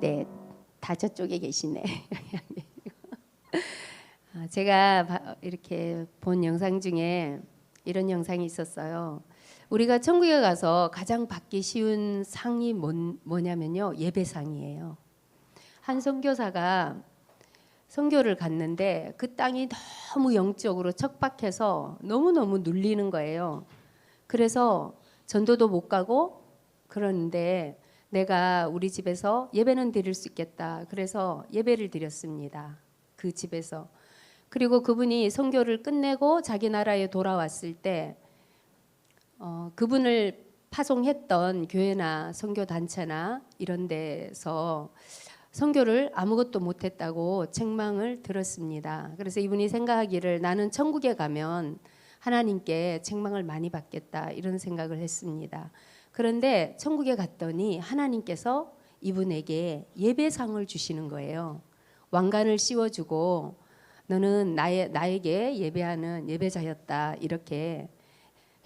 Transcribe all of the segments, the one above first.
네, 다 저쪽에 계시네. 제가 이렇게 본 영상 중에 이런 영상이 있었어요. 우리가 천국에 가서 가장 받기 쉬운 상이 뭐냐면요, 예배상이에요. 한 선교사가 선교를 갔는데 그 땅이 너무 영적으로 척박해서 너무너무 눌리는 거예요. 그래서 전도도 못 가고 그러는데 내가 우리 집에서 예배는 드릴 수 있겠다. 그래서 예배를 드렸습니다. 그 집에서. 그리고 그분이 선교를 끝내고 자기 나라에 돌아왔을 때 그분을 파송했던 교회나 선교 단체나 이런 데서 선교를 아무것도 못했다고 책망을 들었습니다. 그래서 이분이 생각하기를 나는 천국에 가면 하나님께 책망을 많이 받겠다 이런 생각을 했습니다. 그런데 천국에 갔더니 하나님께서 이분에게 예배상을 주시는 거예요. 왕관을 씌워주고 너는 나에게 예배하는 예배자였다 이렇게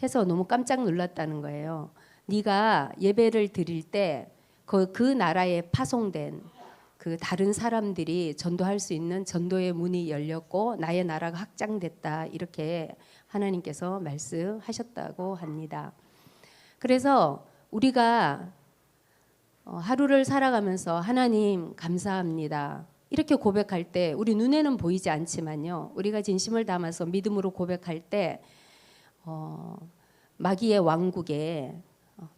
해서 너무 깜짝 놀랐다는 거예요. 네가 예배를 드릴 때 그 나라에 파송된 그 다른 사람들이 전도할 수 있는 전도의 문이 열렸고 나의 나라가 확장됐다 이렇게 하나님께서 말씀하셨다고 합니다. 그래서 우리가 하루를 살아가면서 하나님 감사합니다 이렇게 고백할 때 우리 눈에는 보이지 않지만요, 우리가 진심을 담아서 믿음으로 고백할 때 마귀의 왕국에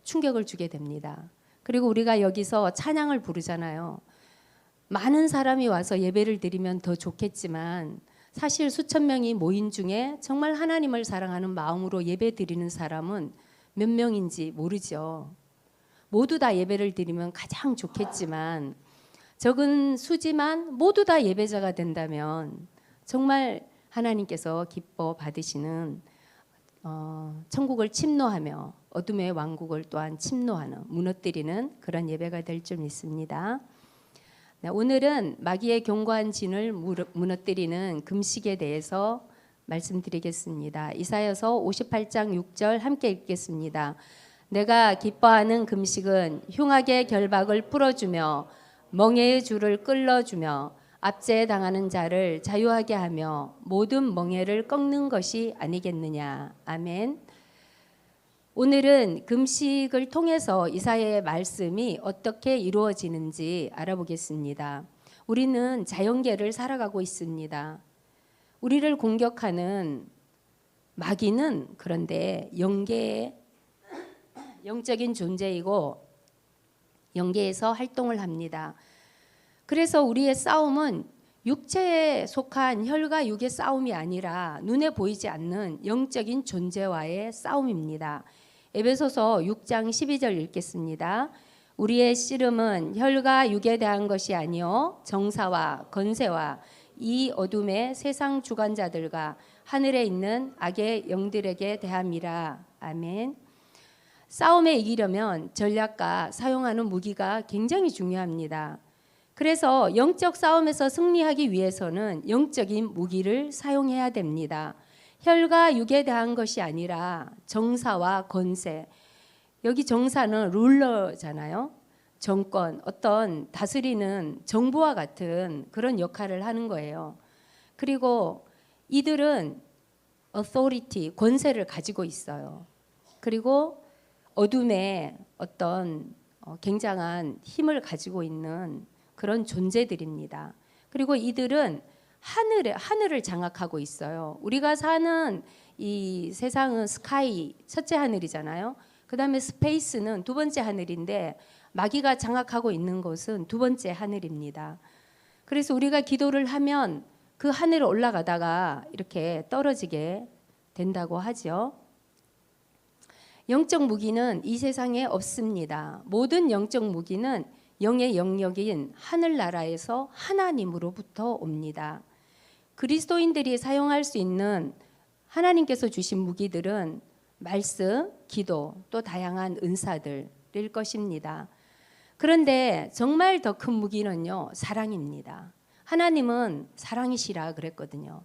충격을 주게 됩니다. 그리고 우리가 여기서 찬양을 부르잖아요. 많은 사람이 와서 예배를 드리면 더 좋겠지만 사실 수천 명이 모인 중에 정말 하나님을 사랑하는 마음으로 예배 드리는 사람은 몇 명인지 모르죠. 모두 다 예배를 드리면 가장 좋겠지만 적은 수지만 모두 다 예배자가 된다면 정말 하나님께서 기뻐 받으시는 천국을 침노하며 어둠의 왕국을 또한 침노하는 무너뜨리는 그런 예배가 될 줄 믿습니다. 오늘은 마귀의 견고한 진을 무너뜨리는 금식에 대해서 말씀드리겠습니다. 이사야서 58장 6절 함께 읽겠습니다. 내가 기뻐하는 금식은 흉악의 결박을 풀어주며 멍에의 줄을 끌어주며 압제에 당하는 자를 자유하게 하며 모든 멍에를 꺾는 것이 아니겠느냐. 아멘. 오늘은 금식을 통해서 이사야의 말씀이 어떻게 이루어지는지 알아보겠습니다. 우리는 자연계를 살아가고 있습니다. 우리를 공격하는 마귀는 그런데 영계의 영적인 존재이고 영계에서 활동을 합니다. 그래서 우리의 싸움은 육체에 속한 혈과 육의 싸움이 아니라 눈에 보이지 않는 영적인 존재와의 싸움입니다. 에베소서 6장 12절 읽겠습니다. 우리의 씨름은 혈과 육에 대한 것이 아니요 정사와 건세와 이 어둠의 세상 주관자들과 하늘에 있는 악의 영들에게 대함이라. 아멘. 싸움에 이기려면 전략과 사용하는 무기가 굉장히 중요합니다. 그래서 영적 싸움에서 승리하기 위해서는 영적인 무기를 사용해야 됩니다. 혈과 육에 대한 것이 아니라 정사와 건세. 여기 정사는 룰러잖아요. 정권, 어떤 다스리는 정부와 같은 그런 역할을 하는 거예요. 그리고 이들은 authority, 권세를 가지고 있어요. 그리고 어둠에 어떤 굉장한 힘을 가지고 있는 그런 존재들입니다. 그리고 이들은 하늘을 장악하고 있어요. 우리가 사는 이 세상은 스카이, 첫째 하늘이잖아요. 그 다음에 스페이스는 두 번째 하늘인데 마귀가 장악하고 있는 곳은 두 번째 하늘입니다. 그래서 우리가 기도를 하면 그 하늘에 올라가다가 이렇게 떨어지게 된다고 하죠. 영적 무기는 이 세상에 없습니다. 모든 영적 무기는 영의 영역인 하늘나라에서 하나님으로부터 옵니다. 그리스도인들이 사용할 수 있는 하나님께서 주신 무기들은 말씀, 기도, 또 다양한 은사들일 것입니다. 그런데 정말 더 큰 무기는요, 사랑입니다. 하나님은 사랑이시라 그랬거든요.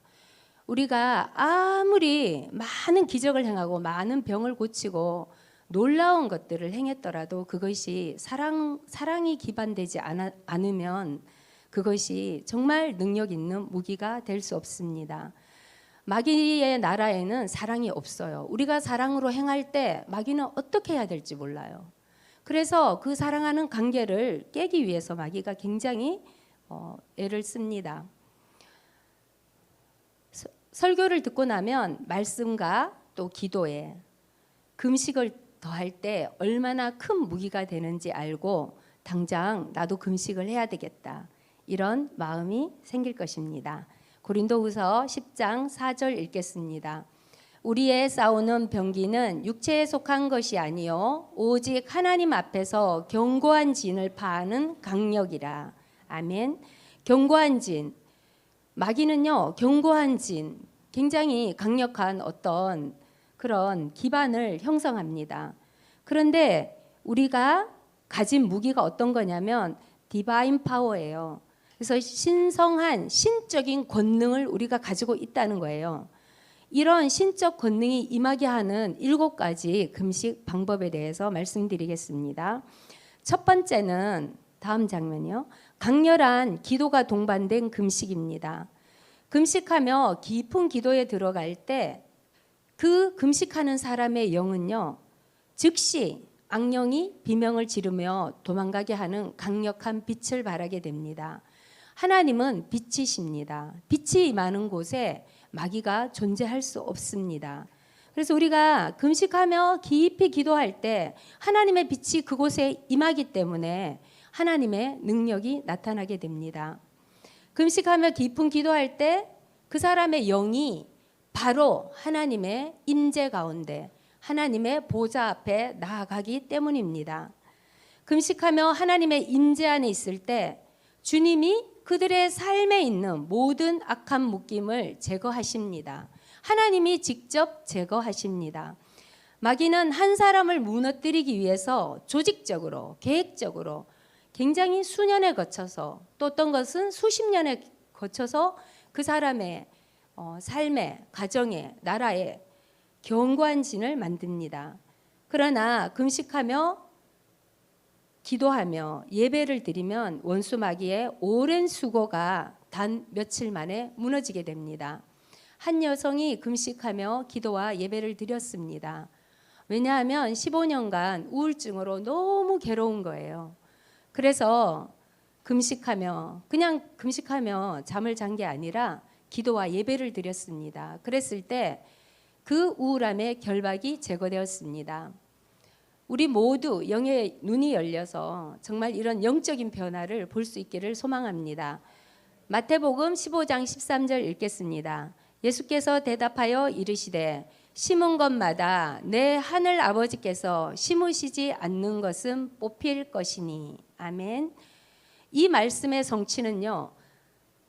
우리가 아무리 많은 기적을 행하고 많은 병을 고치고 놀라운 것들을 행했더라도 그것이 사랑이 기반되지 않으면 그것이 정말 능력 있는 무기가 될 수 없습니다. 마귀의 나라에는 사랑이 없어요. 우리가 사랑으로 행할 때 마귀는 어떻게 해야 될지 몰라요. 그래서 그 사랑하는 관계를 깨기 위해서 마귀가 굉장히 애를 씁니다. 설교를 듣고 나면 말씀과 또 기도에 금식을 더할 때 얼마나 큰 무기가 되는지 알고 당장 나도 금식을 해야 되겠다, 이런 마음이 생길 것입니다. 고린도후서 10장 4절 읽겠습니다. 우리의 싸우는 병기는 육체에 속한 것이 아니요 오직 하나님 앞에서 견고한 진을 파하는 강력이라. 아멘. 견고한 진, 마귀는요 견고한 진, 굉장히 강력한 어떤 그런 기반을 형성합니다. 그런데 우리가 가진 무기가 어떤 거냐면 디바인 파워예요. 그래서 신성한 신적인 권능을 우리가 가지고 있다는 거예요. 이런 신적 권능이 임하게 하는 7가지 금식 방법에 대해서 말씀드리겠습니다. 첫 번째는 다음 장면이요. 강렬한 기도가 동반된 금식입니다. 금식하며 깊은 기도에 들어갈 때 그 금식하는 사람의 영은요, 즉시 악령이 비명을 지르며 도망가게 하는 강력한 빛을 발하게 됩니다. 하나님은 빛이십니다. 빛이 임하는 곳에 마귀가 존재할 수 없습니다. 그래서 우리가 금식하며 깊이 기도할 때 하나님의 빛이 그곳에 임하기 때문에 하나님의 능력이 나타나게 됩니다. 금식하며 깊은 기도할 때 그 사람의 영이 바로 하나님의 임재 가운데 하나님의 보좌 앞에 나아가기 때문입니다. 금식하며 하나님의 임재 안에 있을 때 주님이 그들의 삶에 있는 모든 악한 묶임을 제거하십니다. 하나님이 직접 제거하십니다. 마귀는 한 사람을 무너뜨리기 위해서 조직적으로, 계획적으로 굉장히 수년에 거쳐서, 또 어떤 것은 수십 년에 거쳐서 그 사람의 삶에, 가정에, 나라에 견고한 진을 만듭니다. 그러나 금식하며 기도하며 예배를 드리면 원수 마귀의 오랜 수고가 단 며칠 만에 무너지게 됩니다. 한 여성이 금식하며 기도와 예배를 드렸습니다. 왜냐하면 15년간 우울증으로 너무 괴로운 거예요. 그래서 그냥 금식하며 잠을 잔 게 아니라 기도와 예배를 드렸습니다. 그랬을 때 그 우울함의 결박이 제거되었습니다. 우리 모두 영의 눈이 열려서 정말 이런 영적인 변화를 볼 수 있기를 소망합니다. 마태복음 15장 13절 읽겠습니다. 예수께서 대답하여 이르시되 심은 것마다 내 하늘 아버지께서 심으시지 않는 것은 뽑힐 것이니. 아멘. 이 말씀의 성취는요,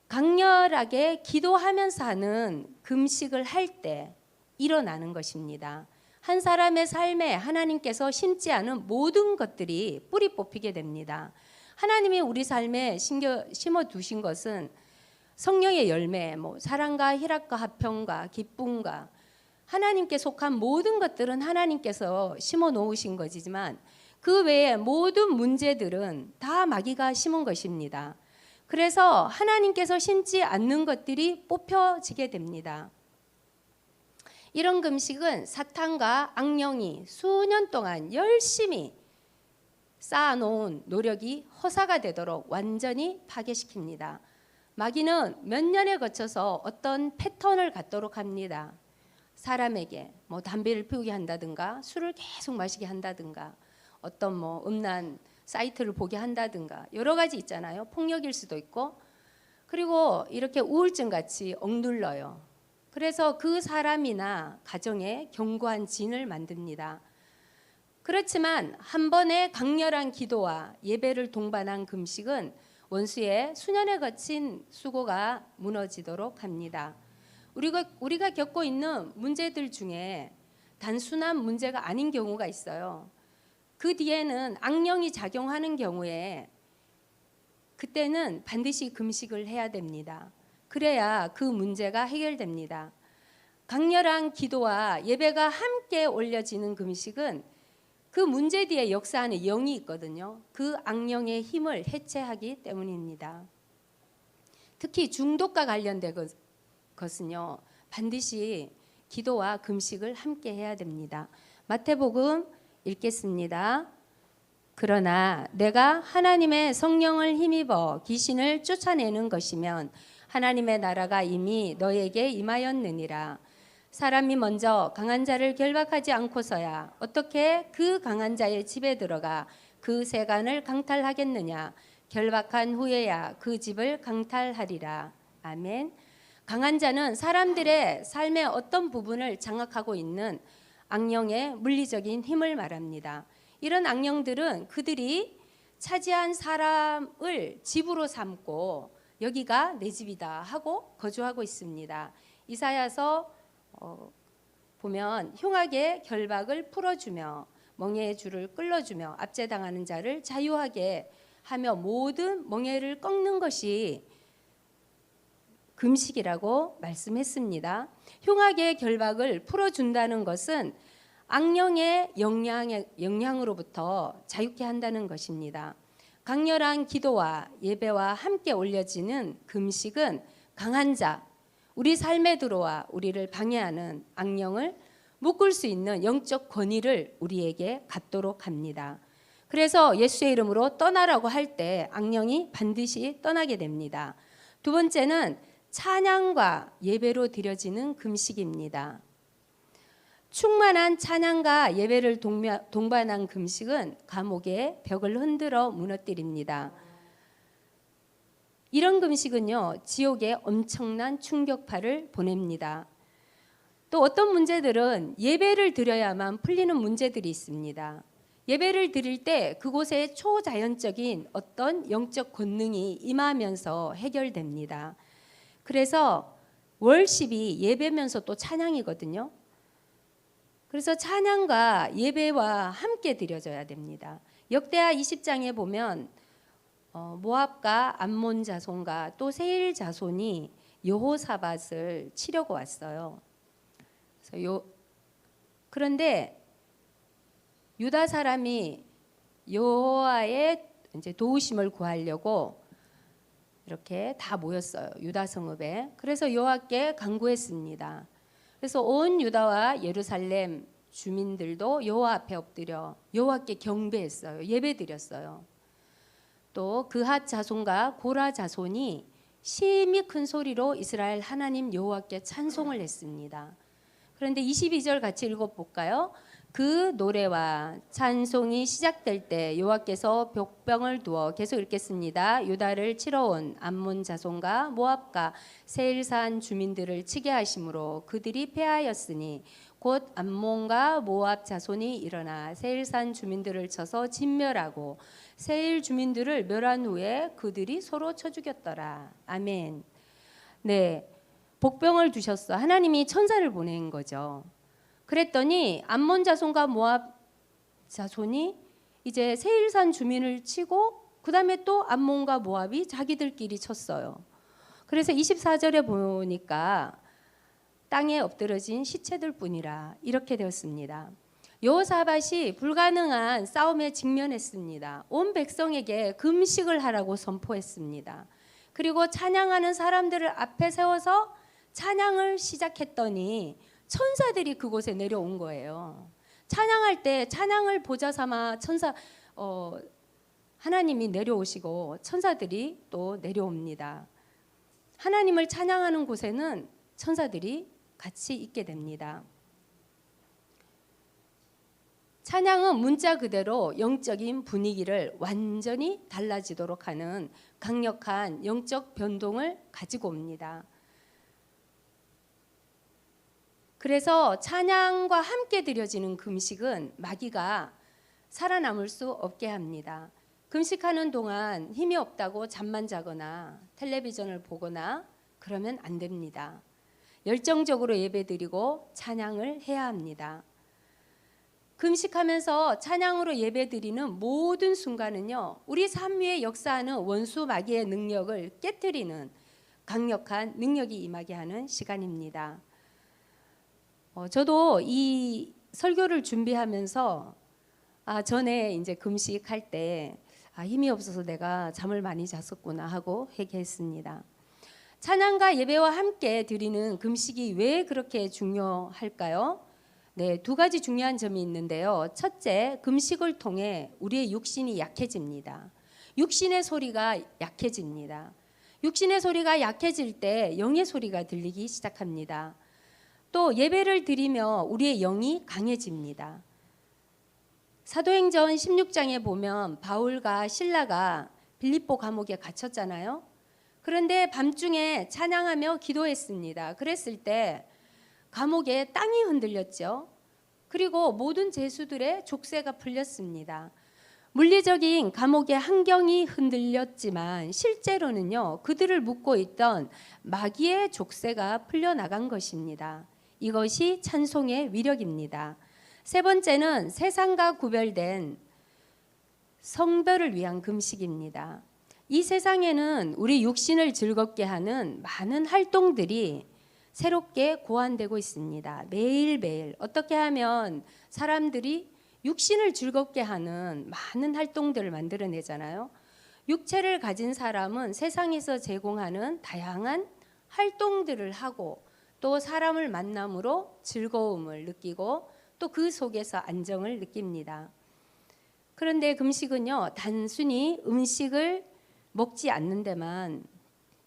강렬하게 기도하면서 하는 금식을 할 때 일어나는 것입니다. 한 사람의 삶에 하나님께서 심지 않은 모든 것들이 뿌리 뽑히게 됩니다. 하나님이 우리 삶에 심어 두신 것은 성령의 열매, 사랑과 희락과 화평과 기쁨과 하나님께 속한 모든 것들은 하나님께서 심어 놓으신 것이지만 그 외에 모든 문제들은 다 마귀가 심은 것입니다. 그래서 하나님께서 심지 않는 것들이 뽑혀지게 됩니다. 이런 금식은 사탄과 악령이 수년 동안 열심히 쌓아놓은 노력이 허사가 되도록 완전히 파괴시킵니다. 마귀는 몇 년에 거쳐서 어떤 패턴을 갖도록 합니다. 사람에게 담배를 피우게 한다든가 술을 계속 마시게 한다든가 어떤 음란 사이트를 보게 한다든가 여러 가지 있잖아요. 폭력일 수도 있고, 그리고 이렇게 우울증 같이 억눌러요. 그래서 그 사람이나 가정에 견고한 진을 만듭니다. 그렇지만 한 번의 강렬한 기도와 예배를 동반한 금식은 원수의 수년에 거친 수고가 무너지도록 합니다. 우리가 겪고 있는 문제들 중에 단순한 문제가 아닌 경우가 있어요. 그 뒤에는 악령이 작용하는 경우에 그때는 반드시 금식을 해야 됩니다. 그래야 그 문제가 해결됩니다. 강렬한 기도와 예배가 함께 올려지는 금식은 그 문제 뒤에 역사하는 영이 있거든요. 그 악령의 힘을 해체하기 때문입니다. 특히 중독과 관련된 것은요, 반드시 기도와 금식을 함께 해야 됩니다. 마태복음 읽겠습니다. 그러나 내가 하나님의 성령을 힘입어 귀신을 쫓아내는 것이면 하나님의 나라가 이미 너에게 임하였느니라. 사람이 먼저 강한 자를 결박하지 않고서야 어떻게 그 강한 자의 집에 들어가 그 세간을 강탈하겠느냐. 결박한 후에야 그 집을 강탈하리라. 아멘. 강한 자는 사람들의 삶의 어떤 부분을 장악하고 있는 악령의 물리적인 힘을 말합니다. 이런 악령들은 그들이 차지한 사람을 집으로 삼고 여기가 내 집이다 하고 거주하고 있습니다. 이사야서 보면 흉악의 결박을 풀어주며 멍에의 줄을 끌어주며 압제당하는 자를 자유하게 하며 모든 멍에를 꺾는 것이 금식이라고 말씀했습니다. 흉악의 결박을 풀어준다는 것은 악령의 영향으로부터 자유케 한다는 것입니다. 강렬한 기도와 예배와 함께 올려지는 금식은 강한 자, 우리 삶에 들어와 우리를 방해하는 악령을 묶을 수 있는 영적 권위를 우리에게 갖도록 합니다. 그래서 예수의 이름으로 떠나라고 할 때 악령이 반드시 떠나게 됩니다. 두 번째는 찬양과 예배로 드려지는 금식입니다. 충만한 찬양과 예배를 동반한 금식은 감옥의 벽을 흔들어 무너뜨립니다. 이런 금식은요, 지옥에 엄청난 충격파를 보냅니다. 또 어떤 문제들은 예배를 드려야만 풀리는 문제들이 있습니다. 예배를 드릴 때 그곳에 초자연적인 어떤 영적 권능이 임하면서 해결됩니다. 그래서 월십이 예배면서 또 찬양이거든요. 그래서 찬양과 예배와 함께 드려져야 됩니다. 역대하 20장에 보면 모압과 암몬 자손과 또 세일 자손이 여호사밧을 치려고 왔어요. 그런데 유다 사람이 여호와의 이제 도우심을 구하려고 이렇게 다 모였어요. 유다 성읍에. 그래서 여호와께 간구했습니다. 그래서 온 유다와 예루살렘 주민들도 여호와 앞에 엎드려 여호와께 경배했어요. 예배드렸어요. 또 그핫 자손과 고라 자손이 심히 큰 소리로 이스라엘 하나님 여호와께 찬송을 했습니다. 그런데 22절 같이 읽어볼까요? 그 노래와 찬송이 시작될 때 여호와께서 벽병을 두어 계속 읽겠습니다. 유다를 치러 온 암몬 자손과 모압과 세일산 주민들을 치게 하심으로 그들이 패하였으니 곧 암몬과 모압 자손이 일어나 세일산 주민들을 쳐서 진멸하고 세일 주민들을 멸한 후에 그들이 서로 쳐 죽였더라. 아멘. 네, 복병을 두셨어. 하나님이 천사를 보낸 거죠. 그랬더니 암몬 자손과 모압 자손이 이제 세일산 주민을 치고 그 다음에 또 암몬과 모압이 자기들끼리 쳤어요. 그래서 24절에 보니까 땅에 엎드러진 시체들 뿐이라 이렇게 되었습니다. 여호사밧이 불가능한 싸움에 직면했습니다. 온 백성에게 금식을 하라고 선포했습니다. 그리고 찬양하는 사람들을 앞에 세워서 찬양을 시작했더니 천사들이 그곳에 내려온 거예요. 찬양할 때 찬양을 보좌 삼아 하나님이 내려오시고 천사들이 또 내려옵니다. 하나님을 찬양하는 곳에는 천사들이 같이 있게 됩니다. 찬양은 문자 그대로 영적인 분위기를 완전히 달라지도록 하는 강력한 영적 변동을 가지고 옵니다. 그래서 찬양과 함께 드려지는 금식은 마귀가 살아남을 수 없게 합니다. 금식하는 동안 힘이 없다고 잠만 자거나 텔레비전을 보거나 그러면 안 됩니다. 열정적으로 예배드리고 찬양을 해야 합니다. 금식하면서 찬양으로 예배드리는 모든 순간은요, 우리 삶 위에 역사하는 원수 마귀의 능력을 깨트리는 강력한 능력이 임하게 하는 시간입니다. 저도 이 설교를 준비하면서 전에 이제 금식할 때 힘이 없어서 내가 잠을 많이 잤었구나 하고 회개했습니다. 찬양과 예배와 함께 드리는 금식이 왜 그렇게 중요할까요? 네, 두 가지 중요한 점이 있는데요. 첫째, 금식을 통해 우리의 육신이 약해집니다. 육신의 소리가 약해집니다. 육신의 소리가 약해질 때 영의 소리가 들리기 시작합니다. 또 예배를 드리며 우리의 영이 강해집니다. 사도행전 16장에 보면 바울과 실라가 빌립보 감옥에 갇혔잖아요. 그런데 밤중에 찬양하며 기도했습니다. 그랬을 때 감옥에 땅이 흔들렸죠. 그리고 모든 죄수들의 족쇄가 풀렸습니다. 물리적인 감옥의 환경이 흔들렸지만 실제로는요, 그들을 묶고 있던 마귀의 족쇄가 풀려나간 것입니다. 이것이 찬송의 위력입니다. 세 번째는 세상과 구별된 성별을 위한 금식입니다. 이 세상에는 우리 육신을 즐겁게 하는 많은 활동들이 새롭게 고안되고 있습니다. 매일매일 어떻게 하면 사람들이 육신을 즐겁게 하는 많은 활동들을 만들어내잖아요. 육체를 가진 사람은 세상에서 제공하는 다양한 활동들을 하고 또 사람을 만남으로 즐거움을 느끼고 또 그 속에서 안정을 느낍니다. 그런데 금식은요, 단순히 음식을 먹지 않는 데만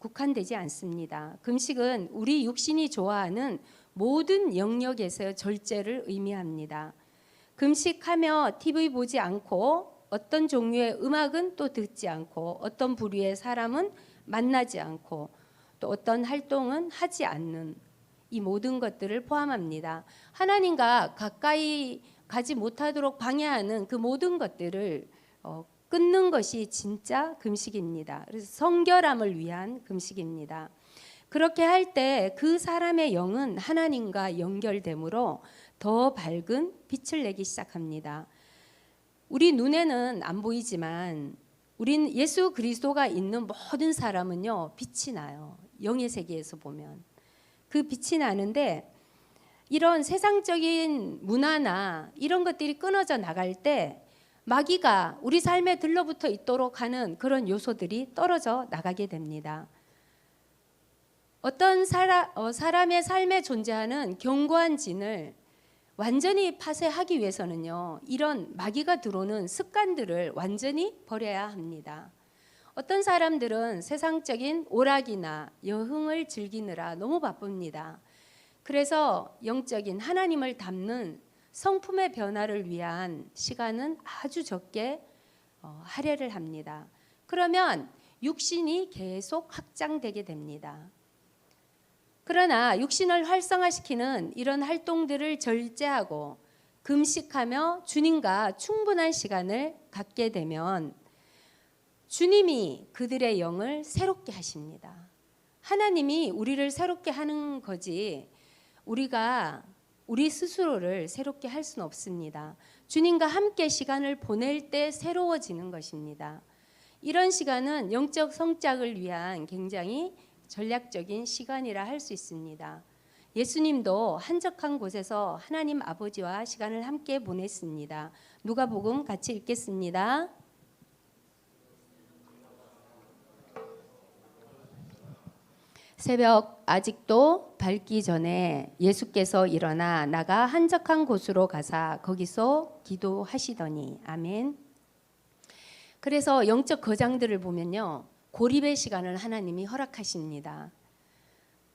국한되지 않습니다. 금식은 우리 육신이 좋아하는 모든 영역에서 절제를 의미합니다. 금식하며 TV 보지 않고 어떤 종류의 음악은 또 듣지 않고 어떤 부류의 사람은 만나지 않고 또 어떤 활동은 하지 않는 이 모든 것들을 포함합니다. 하나님과 가까이 가지 못하도록 방해하는 그 모든 것들을 끊는 것이 진짜 금식입니다. 그래서 성결함을 위한 금식입니다. 그렇게 할 때 그 사람의 영은 하나님과 연결되므로 더 밝은 빛을 내기 시작합니다. 우리 눈에는 안 보이지만 우린 예수 그리스도가 있는 모든 사람은요, 빛이 나요. 영의 세계에서 보면 그 빛이 나는데 이런 세상적인 문화나 이런 것들이 끊어져 나갈 때 마귀가 우리 삶에 들러붙어 있도록 하는 그런 요소들이 떨어져 나가게 됩니다. 어떤 사람의 삶에 존재하는 견고한 진을 완전히 파쇄하기 위해서는요, 이런 마귀가 들어오는 습관들을 완전히 버려야 합니다. 어떤 사람들은 세상적인 오락이나 여흥을 즐기느라 너무 바쁩니다. 그래서 영적인 하나님을 닮는 성품의 변화를 위한 시간은 아주 적게 할애를 합니다. 그러면 육신이 계속 확장되게 됩니다. 그러나 육신을 활성화시키는 이런 활동들을 절제하고 금식하며 주님과 충분한 시간을 갖게 되면 주님이 그들의 영을 새롭게 하십니다. 하나님이 우리를 새롭게 하는 거지 우리가 우리 스스로를 새롭게 할 수는 없습니다. 주님과 함께 시간을 보낼 때 새로워지는 것입니다. 이런 시간은 영적 성장을 위한 굉장히 전략적인 시간이라 할 수 있습니다. 예수님도 한적한 곳에서 하나님 아버지와 시간을 함께 보냈습니다. 누가복음 같이 읽겠습니다. 새벽 아직도 밝기 전에 예수께서 일어나 나가 한적한 곳으로 가사 거기서 기도하시더니 아멘. 그래서 영적 거장들을 보면요, 고립의 시간을 하나님이 허락하십니다.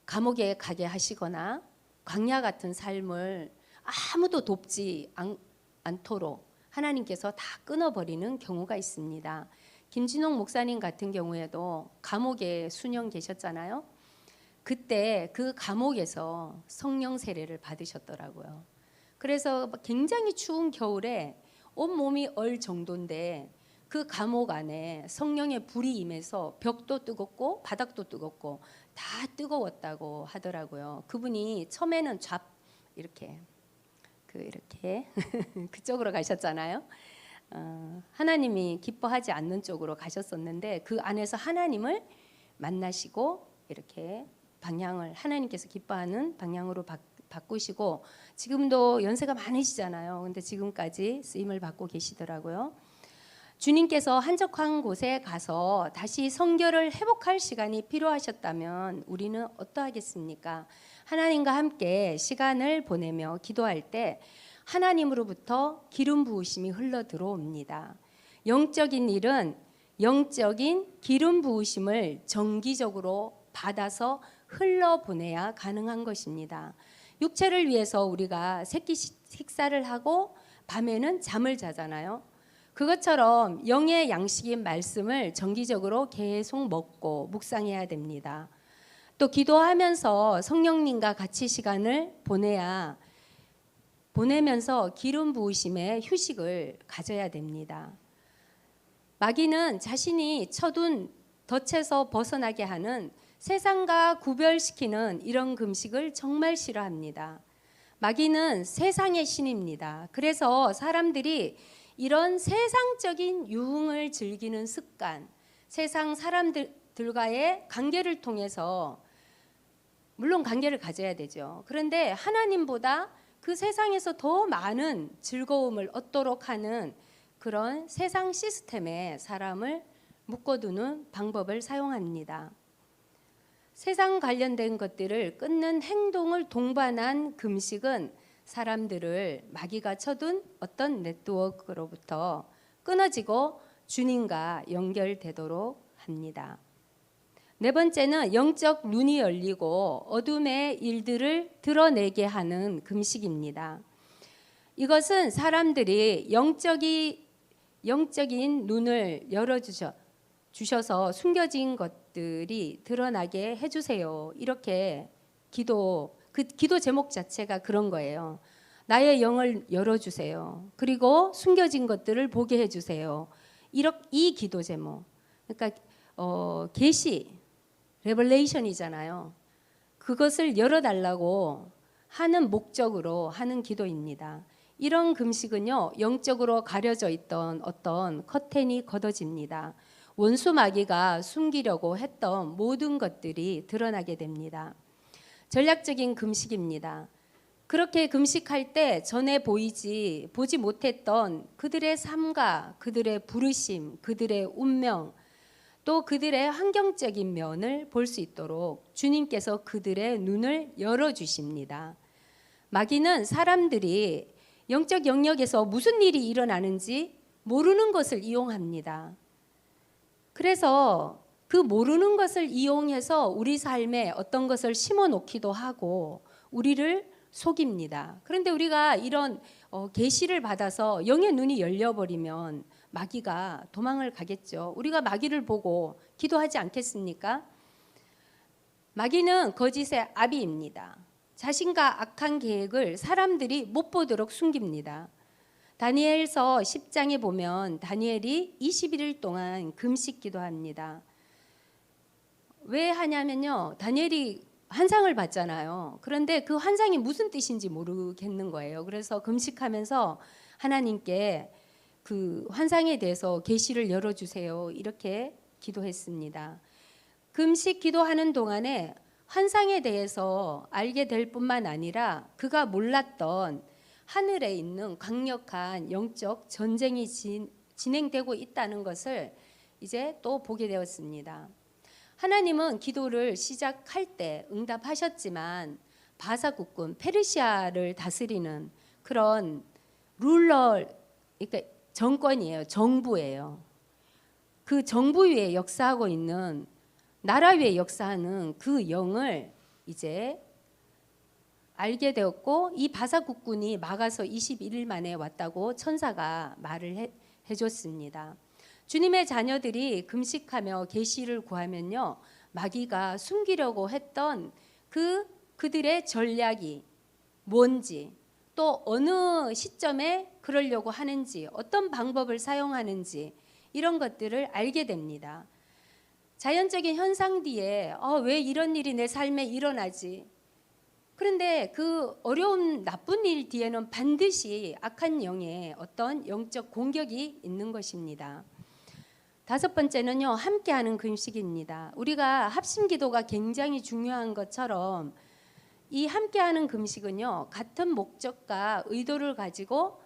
감옥에 가게 하시거나 광야 같은 삶을 아무도 돕지 않도록 하나님께서 다 끊어버리는 경우가 있습니다. 김진홍 목사님 같은 경우에도 감옥에 수년 계셨잖아요. 그때 그 감옥에서 성령 세례를 받으셨더라고요. 그래서 굉장히 추운 겨울에 온몸이 얼 정도인데 그 감옥 안에 성령의 불이 임해서 벽도 뜨겁고 바닥도 뜨겁고 다 뜨거웠다고 하더라고요. 그분이 처음에는 이렇게 그쪽으로 가셨잖아요. 하나님이 기뻐하지 않는 쪽으로 가셨었는데 그 안에서 하나님을 만나시고 이렇게 방향을 하나님께서 기뻐하는 방향으로 바꾸시고 지금도 연세가 많으시잖아요. 근데 지금까지 쓰임을 받고 계시더라고요. 주님께서 한적한 곳에 가서 다시 성결을 회복할 시간이 필요하셨다면 우리는 어떠하겠습니까? 하나님과 함께 시간을 보내며 기도할 때 하나님으로부터 기름 부으심이 흘러 들어옵니다. 영적인 일은 영적인 기름 부으심을 정기적으로 받아서 흘러 보내야 가능한 것입니다. 육체를 위해서 우리가 새끼 식사를 하고 밤에는 잠을 자잖아요. 그것처럼 영의 양식인 말씀을 정기적으로 계속 먹고 묵상해야 됩니다. 또 기도하면서 성령님과 같이 시간을 보내면서 기름 부으심의 휴식을 가져야 됩니다. 마귀는 자신이 쳐둔 덫에서 벗어나게 하는 세상과 구별시키는 이런 금식을 정말 싫어합니다. 마귀는 세상의 신입니다. 그래서 사람들이 이런 세상적인 유흥을 즐기는 습관, 세상 사람들과의 관계를 통해서 물론 관계를 가져야 되죠. 그런데 하나님보다 그 세상에서 더 많은 즐거움을 얻도록 하는 그런 세상 시스템에 사람을 묶어두는 방법을 사용합니다. 세상 관련된 것들을 끊는 행동을 동반한 금식은 사람들을 마귀가 쳐둔 어떤 네트워크로부터 끊어지고 주님과 연결되도록 합니다. 네 번째는 영적 눈이 열리고 어둠의 일들을 드러내게 하는 금식입니다. 이것은 사람들이 영적인 눈을 열어주셔서 숨겨진 것들이 드러나게 해주세요. 이렇게 기도 제목 자체가 그런 거예요. 나의 영을 열어주세요. 그리고 숨겨진 것들을 보게 해주세요. 이 기도 제목. 그러니까 계시, 레벌레이션이잖아요. 그것을 열어달라고 하는 목적으로 하는 기도입니다. 이런 금식은요, 영적으로 가려져 있던 어떤 커튼이 걷어집니다. 원수 마귀가 숨기려고 했던 모든 것들이 드러나게 됩니다. 전략적인 금식입니다. 그렇게 금식할 때 전에 보지 못했던 그들의 삶과 그들의 부르심, 그들의 운명, 또 그들의 환경적인 면을 볼 수 있도록 주님께서 그들의 눈을 열어주십니다. 마귀는 사람들이 영적 영역에서 무슨 일이 일어나는지 모르는 것을 이용합니다. 그래서 그 모르는 것을 이용해서 우리 삶에 어떤 것을 심어 놓기도 하고 우리를 속입니다. 그런데 우리가 이런 계시를 받아서 영의 눈이 열려버리면 마귀가 도망을 가겠죠. 우리가 마귀를 보고 기도하지 않겠습니까? 마귀는 거짓의 아비입니다. 자신과 악한 계획을 사람들이 못 보도록 숨깁니다. 다니엘서 10장에 보면 다니엘이 21일 동안 금식 기도합니다. 왜 하냐면요, 다니엘이 환상을 봤잖아요. 그런데 그 환상이 무슨 뜻인지 모르겠는 거예요. 그래서 금식하면서 하나님께 그 환상에 대해서 계시를 열어주세요. 이렇게 기도했습니다. 금식 기도하는 동안에 환상에 대해서 알게 될 뿐만 아니라 그가 몰랐던 하늘에 있는 강력한 영적 전쟁이 진행되고 있다는 것을 이제 또 보게 되었습니다. 하나님은 기도를 시작할 때 응답하셨지만 바사국군 페르시아를 다스리는 그런 룰러, 그러니까 정권이에요. 정부예요. 그 정부 위에 역사하고 있는 나라 위에 역사하는 그 영을 이제 알게 되었고 이 바사국군이 막아서 21일 만에 왔다고 천사가 말을 해줬습니다. 주님의 자녀들이 금식하며 계시를 구하면요, 마귀가 숨기려고 했던 그들의 전략이 뭔지, 또 어느 시점에 그러려고 하는지, 어떤 방법을 사용하는지 이런 것들을 알게 됩니다. 자연적인 현상 뒤에 왜 이런 일이 내 삶에 일어나지? 그런데 그 어려운 나쁜 일 뒤에는 반드시 악한 영의 어떤 영적 공격이 있는 것입니다. 다섯 번째는요, 함께하는 금식입니다. 우리가 합심기도가 굉장히 중요한 것처럼 이 함께하는 금식은요, 같은 목적과 의도를 가지고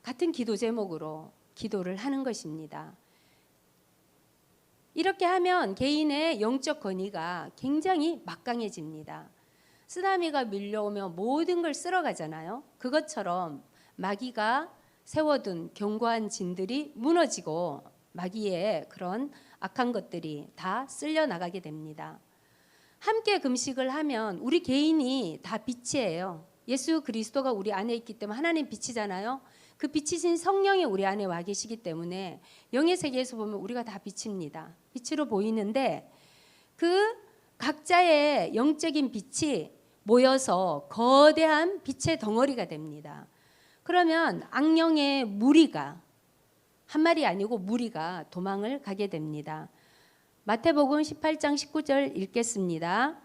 같은 기도 제목으로 기도를 하는 것입니다. 이렇게 하면 개인의 영적 권위가 굉장히 막강해집니다. 쓰나미가 밀려오면 모든 걸 쓸어가잖아요. 그것처럼 마귀가 세워둔 견고한 진들이 무너지고 마귀의 그런 악한 것들이 다 쓸려 나가게 됩니다. 함께 금식을 하면 우리 개인이 다 빛이에요. 예수 그리스도가 우리 안에 있기 때문에 하나님 빛이잖아요. 그 빛이신 성령이 우리 안에 와 계시기 때문에 영의 세계에서 보면 우리가 다 빛입니다. 빛으로 보이는데 그 각자의 영적인 빛이 모여서 거대한 빛의 덩어리가 됩니다. 그러면 악령의 무리가 한 마리 아니고 무리가 도망을 가게 됩니다. 마태복음 18장 19절 읽겠습니다.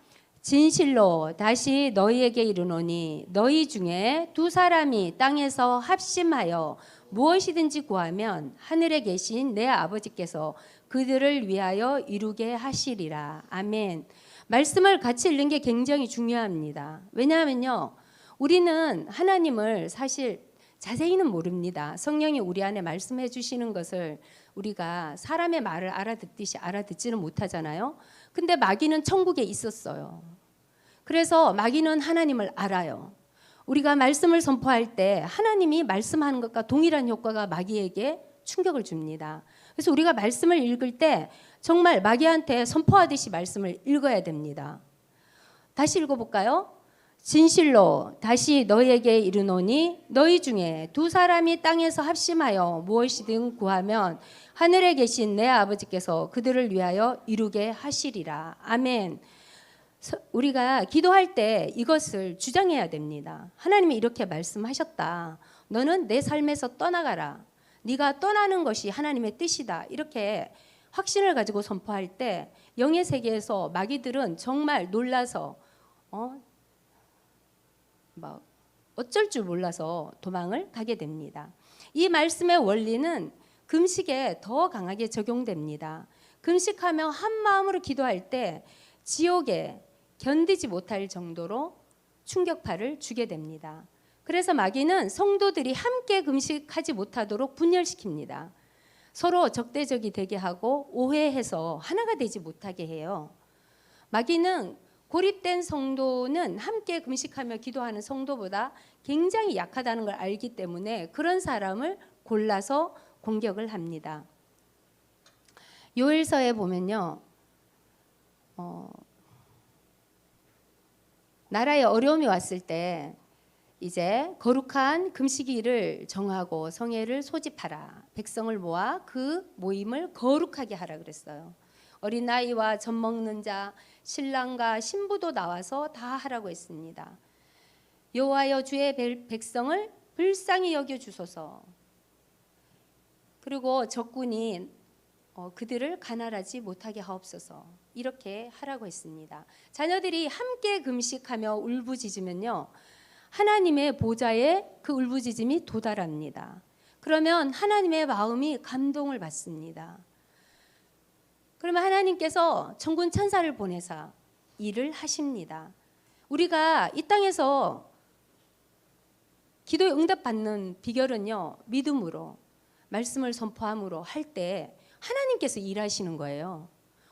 진실로 다시 너희에게 이르노니 너희 중에 두 사람이 땅에서 합심하여 무엇이든지 구하면 하늘에 계신 내 아버지께서 그들을 위하여 이루게 하시리라. 아멘. 말씀을 같이 읽는 게 굉장히 중요합니다. 왜냐하면요, 우리는 하나님을 사실 자세히는 모릅니다. 성령이 우리 안에 말씀해 주시는 것을 우리가 사람의 말을 알아듣듯이 알아듣지는 못하잖아요. 근데 마귀는 천국에 있었어요. 그래서 마귀는 하나님을 알아요. 우리가 말씀을 선포할 때 하나님이 말씀하는 것과 동일한 효과가 마귀에게 충격을 줍니다. 그래서 우리가 말씀을 읽을 때 정말 마귀한테 선포하듯이 말씀을 읽어야 됩니다. 다시 읽어볼까요? 진실로 다시 너희에게 이르노니 너희 중에 두 사람이 땅에서 합심하여 무엇이든 구하면 하늘에 계신 내 아버지께서 그들을 위하여 이루게 하시리라. 아멘. 우리가 기도할 때 이것을 주장해야 됩니다. 하나님이 이렇게 말씀하셨다. 너는 내 삶에서 떠나가라. 네가 떠나는 것이 하나님의 뜻이다. 이렇게 확신을 가지고 선포할 때 영의 세계에서 마귀들은 정말 놀라서 막 어쩔 줄 몰라서 도망을 가게 됩니다. 이 말씀의 원리는 금식에 더 강하게 적용됩니다. 금식하며 한 마음으로 기도할 때 지옥에 견디지 못할 정도로 충격파를 주게 됩니다. 그래서 마귀는 성도들이 함께 금식하지 못하도록 분열시킵니다. 서로 적대적이 되게 하고 오해해서 하나가 되지 못하게 해요. 마귀는 고립된 성도는 함께 금식하며 기도하는 성도보다 굉장히 약하다는 걸 알기 때문에 그런 사람을 골라서 공격을 합니다. 요엘서에 보면요, 나라에 어려움이 왔을 때 이제 거룩한 금식일을 정하고 성회를 소집하라. 백성을 모아 그 모임을 거룩하게 하라 그랬어요. 어린아이와 젖 먹는 자, 신랑과 신부도 나와서 다 하라고 했습니다. 여호와여 주의 백성을 불쌍히 여겨 주소서. 그리고 적군이 그들을 가난하지 못하게 하옵소서. 이렇게 하라고 했습니다. 자녀들이 함께 금식하며 울부짖으면요, 하나님의 보좌에 그 울부짖음이 도달합니다. 그러면 하나님의 마음이 감동을 받습니다. 그러면 하나님께서 천군 천사를 보내사 일을 하십니다. 우리가 이 땅에서 기도에 응답받는 비결은요, 믿음으로 말씀을 선포함으로 할 때 하나님께서 일하시는 거예요.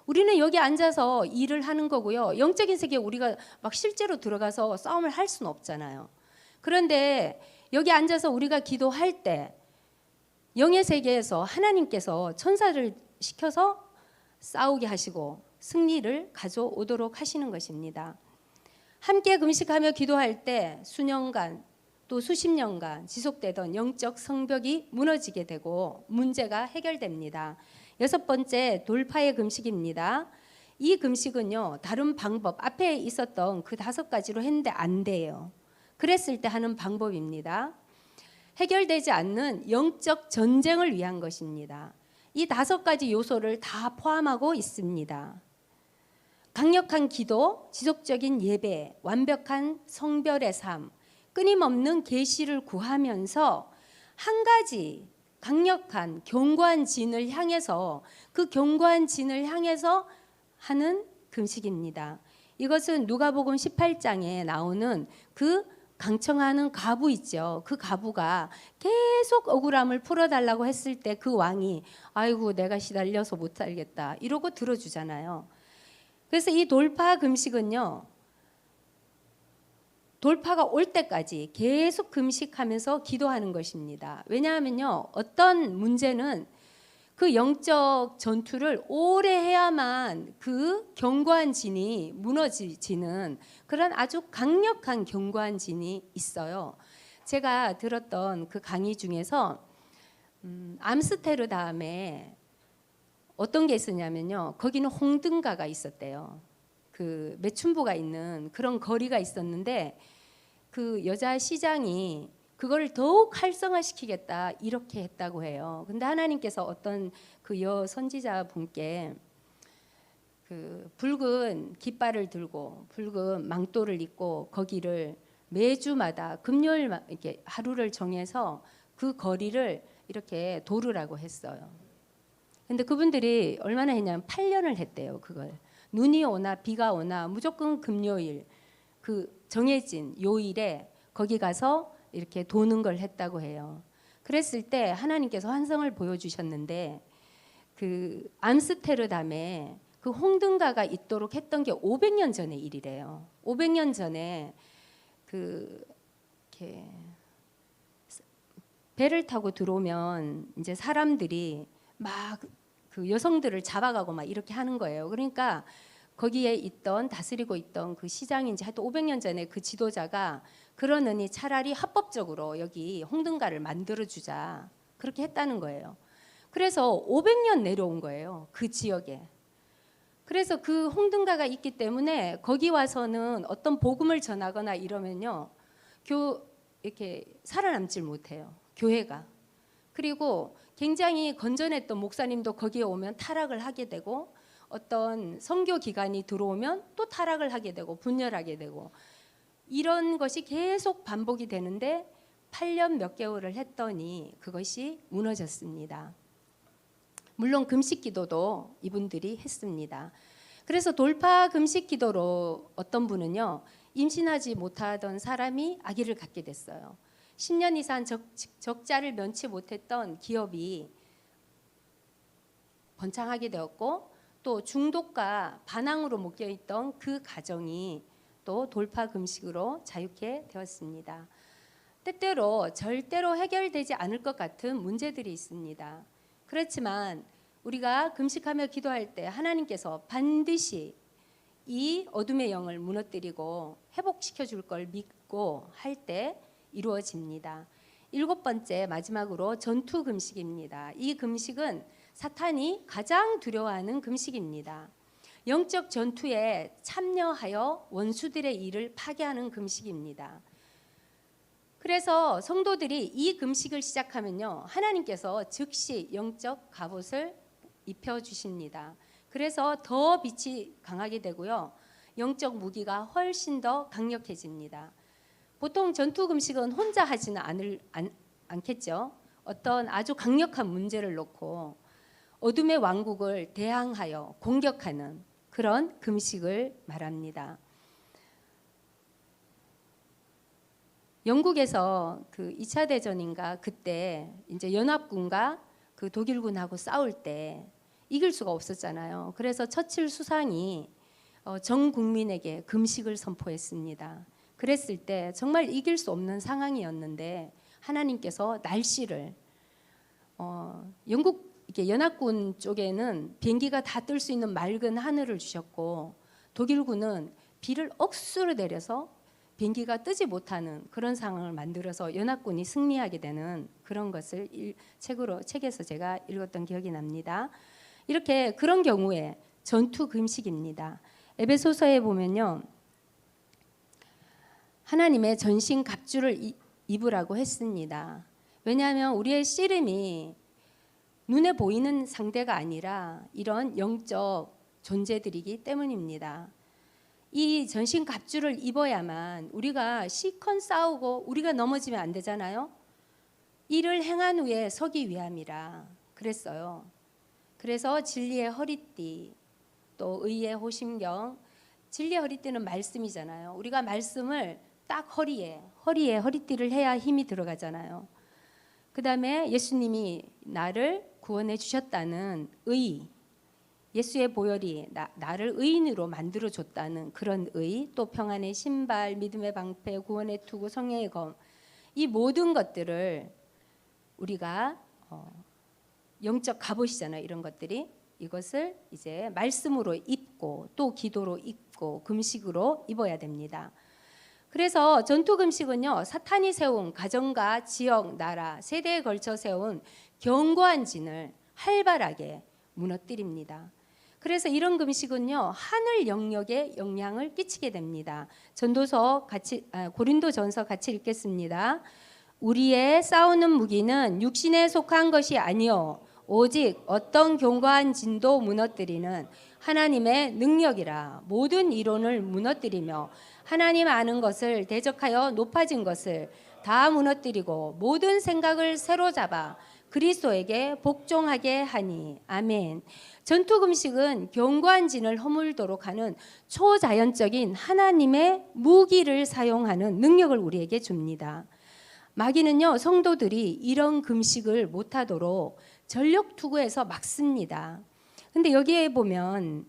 우리는 여기 앉아서 일을 하는 거고요. 영적인 세계에 우리가 막 실제로 들어가서 싸움을 할 수는 없잖아요. 그런데 여기 앉아서 우리가 기도할 때 영의 세계에서 하나님께서 천사를 시켜서 싸우게 하시고 승리를 가져오도록 하시는 것입니다. 함께 금식하며 기도할 때 수년간 또 수십 년간 지속되던 영적 성벽이 무너지게 되고 문제가 해결됩니다. 6번째, 돌파의 금식입니다. 이 금식은요, 다른 방법, 앞에 있었던 그 5가지로 했는데 안 돼요. 그랬을 때 하는 방법입니다. 해결되지 않는 영적 전쟁을 위한 것입니다. 이 5가지 요소를 다 포함하고 있습니다. 강력한 기도, 지속적인 예배, 완벽한 성별의 삶, 끊임없는 계시를 구하면서 한 가지 강력한 견고한 진을 향해서 그 견고한 진을 향해서 하는 금식입니다. 이것은 누가복음 18장에 나오는 그 강청하는 과부 있죠. 그 과부가 계속 억울함을 풀어달라고 했을 때 그 왕이 아이고 내가 시달려서 못 살겠다 이러고 들어주잖아요. 그래서 이 돌파 금식은요, 돌파가 올 때까지 계속 금식하면서 기도하는 것입니다. 왜냐하면요, 어떤 문제는 그 영적 전투를 오래 해야만 그 견고한 진이 무너지는 그런 아주 강력한 견고한 진이 있어요. 제가 들었던 그 강의 중에서 암스테르담에 어떤 게 있었냐면요, 거기는 홍등가가 있었대요. 그 매춘부가 있는 그런 거리가 있었는데 그 여자 시장이 그걸 더욱 활성화시키겠다 이렇게 했다고 해요. 근데 하나님께서 어떤 그 여 선지자 분께 그 붉은 깃발을 들고 붉은 망토를 입고 거기를 매주마다 금요일 이렇게 하루를 정해서 그 거리를 이렇게 도르라고 했어요. 근데 그분들이 얼마나 했냐면 8년을 했대요. 그걸 눈이 오나 비가 오나 무조건 금요일 그 정해진 요일에 거기 가서 이렇게 도는 걸 했다고 해요. 그랬을 때 하나님께서 환상을 보여주셨는데 그 암스테르담에 그 홍등가가 있도록 했던 게 500년 전의 일이래요. 500년 전에 그 이렇게 배를 타고 들어오면 이제 사람들이 막 그 여성들을 잡아가고 막 이렇게 하는 거예요. 그러니까 거기에 있던 다스리고 있던 그 시장인지 하여튼 500년 전에 그 지도자가 그러느니 차라리 합법적으로 여기 홍등가를 만들어주자 그렇게 했다는 거예요. 그래서 500년 내려온 거예요. 그 지역에. 그래서 그 홍등가가 있기 때문에 거기 와서는 어떤 복음을 전하거나 이러면요, 이렇게 살아남질 못해요. 교회가. 그리고 굉장히 건전했던 목사님도 거기에 오면 타락을 하게 되고 어떤 선교 기간이 들어오면 또 타락을 하게 되고 분열하게 되고 이런 것이 계속 반복이 되는데 8년 몇 개월을 했더니 그것이 무너졌습니다. 물론 금식 기도도 이분들이 했습니다. 그래서 돌파 금식 기도로 어떤 분은요, 임신하지 못하던 사람이 아기를 갖게 됐어요. 10년 이상 적자를 면치 못했던 기업이 번창하게 되었고 또 중독과 반항으로 묶여있던 그 가정이 또 돌파 금식으로 자유케 되었습니다. 때때로 절대로 해결되지 않을 것 같은 문제들이 있습니다. 그렇지만 우리가 금식하며 기도할 때 하나님께서 반드시 이 어둠의 영을 무너뜨리고 회복시켜 줄 걸 믿고 할 때 이루어집니다. 7번째 마지막으로 전투 금식입니다. 이 금식은 사탄이 가장 두려워하는 금식입니다. 영적 전투에 참여하여 원수들의 일을 파괴하는 금식입니다. 그래서 성도들이 이 금식을 시작하면요, 하나님께서 즉시 영적 갑옷을 입혀주십니다. 그래서 더 빛이 강하게 되고요, 영적 무기가 훨씬 더 강력해집니다. 보통 전투 금식은 혼자 하지는 않겠죠. 어떤 아주 강력한 문제를 놓고 어둠의 왕국을 대항하여 공격하는 그런 금식을 말합니다. 영국에서 그 2차 대전인가 그때 이제 연합군과 그 독일군하고 싸울 때 이길 수가 없었잖아요. 그래서 처칠 수상이 전 국민에게 금식을 선포했습니다. 그랬을 때 정말 이길 수 없는 상황이었는데 하나님께서 날씨를 영국 이렇게 연합군 쪽에는 비행기가 다 뜰 수 있는 맑은 하늘을 주셨고 독일군은 비를 억수로 내려서 비행기가 뜨지 못하는 그런 상황을 만들어서 연합군이 승리하게 되는 그런 것을 책에서 제가 읽었던 기억이 납니다. 이렇게 그런 경우에 전투 금식입니다. 에베소서에 보면요, 하나님의 전신 갑주를 입으라고 했습니다. 왜냐하면 우리의 씨름이 눈에 보이는 상대가 아니라 이런 영적 존재들이기 때문입니다. 이 전신 갑주를 입어야만 우리가 시컨 싸우고 우리가 넘어지면 안 되잖아요. 이를 행한 후에 서기 위함이라 그랬어요. 그래서 진리의 허리띠, 또 의의 호심경, 진리의 허리띠는 말씀이잖아요. 우리가 말씀을 딱 허리띠를 해야 힘이 들어가잖아요. 그 다음에 예수님이 나를 구원해 주셨다는 의, 예수의 보혈이 나를 의인으로 만들어줬다는 그런 의, 또 평안의 신발, 믿음의 방패, 구원의 투구, 성령의 검, 이 모든 것들을 우리가 영적 갑옷이잖아요. 이런 것들이 이것을 이제 말씀으로 입고 또 기도로 입고 금식으로 입어야 됩니다. 그래서 전투 금식은요, 사탄이 세운 가정과 지역, 나라, 세대에 걸쳐 세운 견고한 진을 활발하게 무너뜨립니다. 그래서 이런 금식은요, 하늘 영역에 영향을 끼치게 됩니다. 고린도전서 같이 읽겠습니다. 우리의 싸우는 무기는 육신에 속한 것이 아니요 오직 어떤 견고한 진도 무너뜨리는 하나님의 능력이라. 모든 이론을 무너뜨리며 하나님 아는 것을 대적하여 높아진 것을 다 무너뜨리고 모든 생각을 새로잡아 그리스도에게 복종하게 하니. 아멘. 전투 금식은 견고한 진을 허물도록 하는 초자연적인 하나님의 무기를 사용하는 능력을 우리에게 줍니다. 마귀는요, 성도들이 이런 금식을 못하도록 전력 투구해서 막습니다. 근데 여기에 보면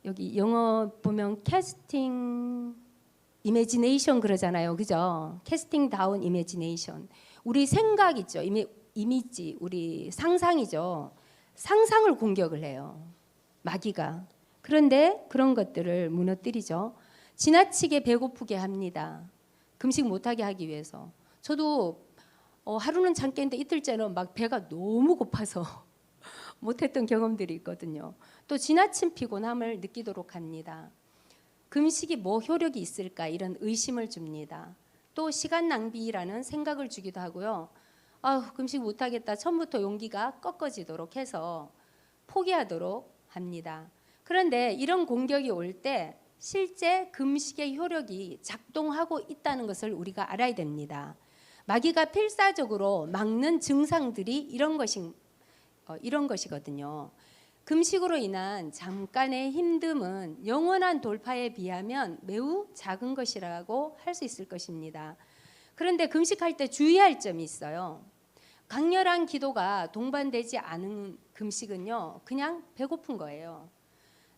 여기 영어 보면 캐스팅 이미지네이션 그러잖아요. 그죠? 캐스팅 다운 이미지네이션. 우리 생각 있죠. 이미지, 우리 상상이죠. 상상을 공격을 해요. 마귀가. 그런데 그런 것들을 무너뜨리죠. 지나치게 배고프게 합니다. 금식 못하게 하기 위해서. 저도 하루는 참겠는데 이틀째는 막 배가 너무 고파서 못했던 경험들이 있거든요. 또 지나친 피곤함을 느끼도록 합니다. 금식이 뭐 효력이 있을까 이런 의심을 줍니다. 또 시간 낭비라는 생각을 주기도 하고요. 금식 못하겠다. 처음부터 용기가 꺾어지도록 해서 포기하도록 합니다. 그런데 이런 공격이 올 때 실제 금식의 효력이 작동하고 있다는 것을 우리가 알아야 됩니다. 마귀가 필사적으로 막는 증상들이 이런 것이거든요. 금식으로 인한 잠깐의 힘듦은 영원한 돌파에 비하면 매우 작은 것이라고 할 수 있을 것입니다. 그런데 금식할 때 주의할 점이 있어요. 강렬한 기도가 동반되지 않은 금식은요, 그냥 배고픈 거예요.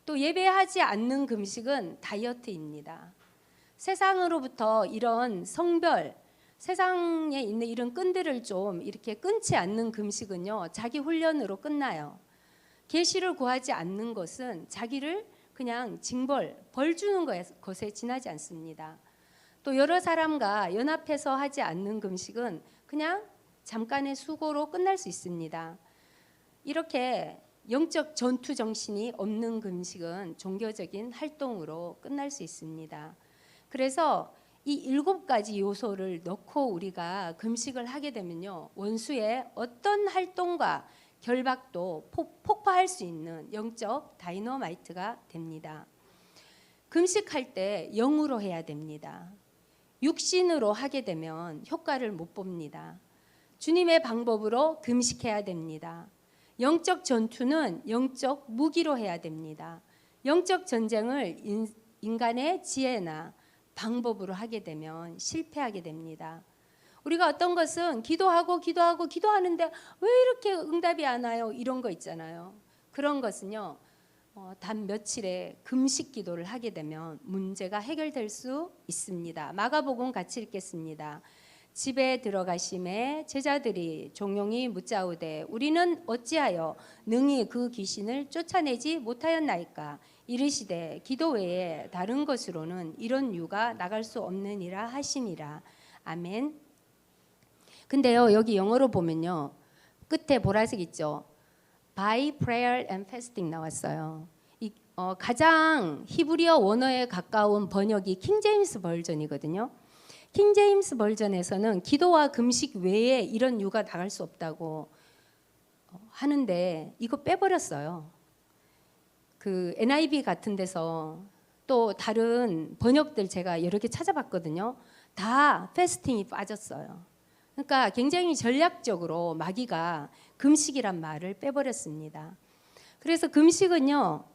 또 예배하지 않는 금식은 다이어트입니다. 세상으로부터 이런 성별, 세상에 있는 이런 끈들을 좀 이렇게 끊지 않는 금식은요, 자기 훈련으로 끝나요. 계시를 구하지 않는 것은 자기를 그냥 벌 주는 것에 지나지 않습니다. 또 여러 사람과 연합해서 하지 않는 금식은 그냥 잠깐의 수고로 끝날 수 있습니다. 이렇게 영적 전투 정신이 없는 금식은 종교적인 활동으로 끝날 수 있습니다. 그래서 이 7가지 요소를 넣고 우리가 금식을 하게 되면요, 원수의 어떤 활동과 결박도 폭파할 수 있는 영적 다이너마이트가 됩니다. 금식할 때 영으로 해야 됩니다. 육신으로 하게 되면 효과를 못 봅니다. 주님의 방법으로 금식해야 됩니다. 영적 전투는 영적 무기로 해야 됩니다. 영적 전쟁을 인간의 지혜나 방법으로 하게 되면 실패하게 됩니다. 우리가 어떤 것은 기도하는데 왜 이렇게 응답이 안 와요? 이런 거 있잖아요. 그런 것은요, 단 며칠의 금식 기도를 하게 되면 문제가 해결될 수 있습니다. 마가복음 같이 읽겠습니다. 집에 들어가심에 제자들이 종용이 묻자오되 우리는 어찌하여 능히 그 귀신을 쫓아내지 못하였나이까? 이르시되 기도 외에 다른 것으로는 이런 유가 나갈 수 없느니라 하시니라. 아멘. 근데요, 여기 영어로 보면요, 끝에 보라색 있죠. By prayer and fasting 나왔어요. 가장 히브리어 원어에 가까운 번역이 킹제임스 버전이거든요. 킹제임스 버전에서는 기도와 금식 외에 이런 유가 나갈 수 없다고 하는데 이거 빼버렸어요. 그 NIV 같은 데서 또 다른 번역들 제가 여러 개 찾아봤거든요. 다 패스팅이 빠졌어요. 그러니까 굉장히 전략적으로 마귀가 금식이란 말을 빼버렸습니다. 그래서 금식은요,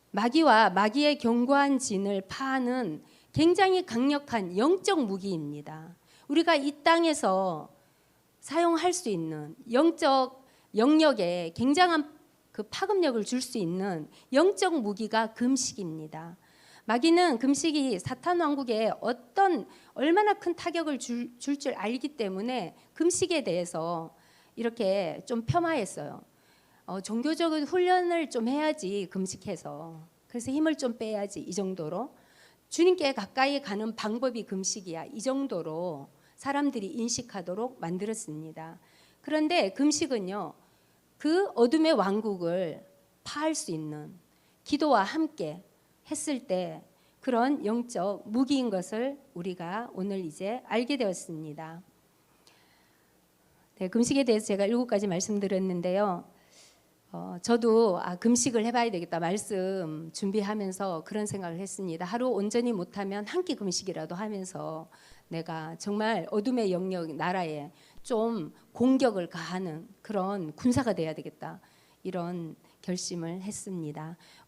마귀와 마귀의 견고한 진을 파하는 굉장히 강력한 영적 무기입니다. 우리가 이 땅에서 사용할 수 있는 영적 영역에 굉장한 그 파급력을 줄 수 있는 영적 무기가 금식입니다. 마귀는 금식이 사탄 왕국에 얼마나 큰 타격을 줄 알기 때문에 금식에 대해서 이렇게 좀 폄하했어요. 종교적인 훈련을 좀 해야지 금식해서, 그래서 힘을 좀 빼야지 이 정도로, 주님께 가까이 가는 방법이 금식이야 이 정도로 사람들이 인식하도록 만들었습니다. 그런데 금식은요, 그 어둠의 왕국을 파할 수 있는, 기도와 함께 했을 때 그런 영적 무기인 것을 우리가 오늘 이제 알게 되었습니다. 네, 금식에 대해서 제가 7가지 말씀드렸는데요. 저도 금식을 해봐야 되겠다 말씀 준비하면서 그런 생각을 했습니다. 하루 온전히 못하면 한 끼 금식이라도 하면서 내가 정말 어둠의 영역 나라에 좀 공격을 가하는 그런 군사가 돼야 되겠다, 이런 결심을 했습니다.